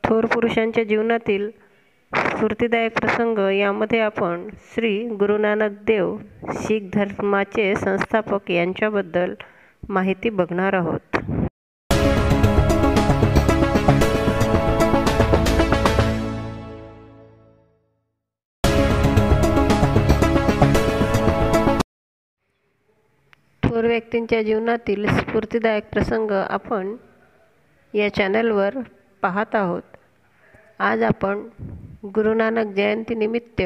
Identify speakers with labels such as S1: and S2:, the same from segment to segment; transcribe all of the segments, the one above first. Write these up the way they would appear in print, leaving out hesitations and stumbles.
S1: थोर पुरुषांच्या जीवनातील स्फूर्तिदायक प्रसंग यामध्ये आपण श्री गुरु नानक देव शीख धर्माचे संस्थापक यांच्याबद्दल माहिती बघणार आहोत। थोर व्यक्तींच्या जीवनातील स्फूर्तिदायक प्रसंग आपण या चॅनलवर पाहत आहोत। आज आपण गुरु नानक जयंतीनिमित्त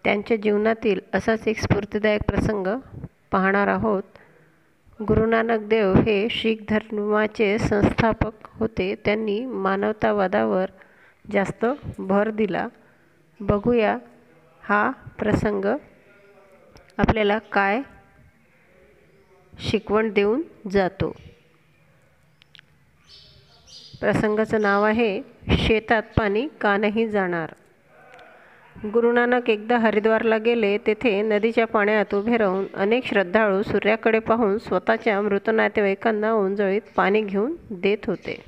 S1: त्यांच्या जीवनातील असाच एक स्फूर्तिदायक प्रसंग पाहणार आहोत। गुरु नानक देव हे शीख धर्माचे संस्थापक होते। त्यांनी मानवतावादावर जास्त भर दिला। बघूया हा प्रसंग आपल्याला काय शिकवण देऊन जातो। प्रसंगाचं नाव आहे शेतात पाणी का नाही जाणार। गुरु नानक एकदा हरिद्वारला गेले। तेथे नदीच्या पाण्यात उभे राहून अनेक श्रद्धाळू सूर्याकडे पाहून स्वतःच्या मृत नातेवाईकांना ओंजळीत पाणी घेऊन देत होते।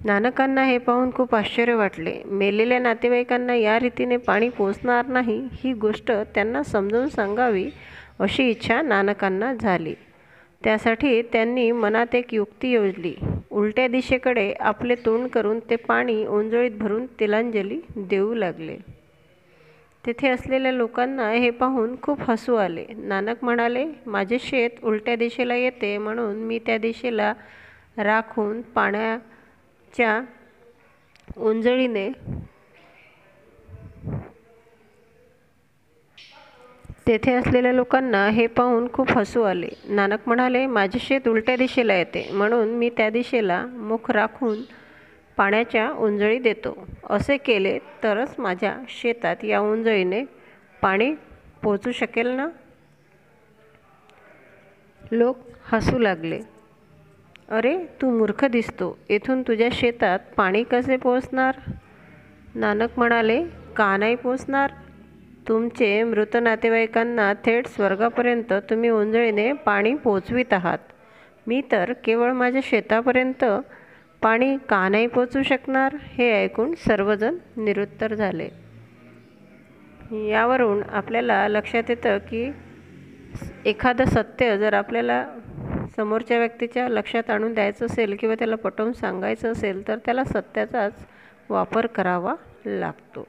S1: नानकांना हे पाहून खूप आश्चर्य वाटले। मेलेल्या नातेवाईकांना या रीतीने पाणी पोचणार नाही ही गोष्ट त्यांना समजावून सांगावी अशी इच्छा नानकांना झाली। त्यासाठी त्यांनी मनात एक युक्ती योजली। उलट्या दिशेकडे आपले तोंड करून ते पाणी ओंजळीत भरून तिलांजली देऊ लागले। तेथे असलेल्या लोकांना हे पाहून खूप हसू आले। नानक म्हणाले, माझे शेत उलट्या दिशेला येते म्हणून मी त्या दिशेला राखून पाण्याच्या ओंजळीने तेथे असलेल्या लोकांना हे पाहून खूप हसू आले। नानक म्हणाले, माझे शेत उलट्या दिशेला येते म्हणून मी त्या दिशेला मुख राखून पाण्याच्या ओंजळी देतो। असे केले तरच माझ्या शेतात या ओंजळीने पाणी पोचू शकेल ना। लोक हसू लागले। अरे तू मूर्ख दिसतो, येथून तुझ्या शेतात पाणी कसे पोचणार। नानक म्हणाले, का नाही पोचणार। तुमचे मृत नातेवाईकांना थेट स्वर्गापर्यंत तुम्ही ओंजळीने पाणी पोचवित आहात। मी तर केवळ माझ्या शेतापर्यंत पाणी का नाही पोचू शकणार। हे ऐकून सर्वजण निरुत्तर झाले। यावरून आपल्याला लक्षात येतं की एखादं सत्य जर आपल्याला समोरच्या व्यक्तीच्या लक्षात आणून द्यायचं असेल किंवा त्याला पटवून सांगायचं असेल तर त्याला सत्याचाच वापर करावा लागतो।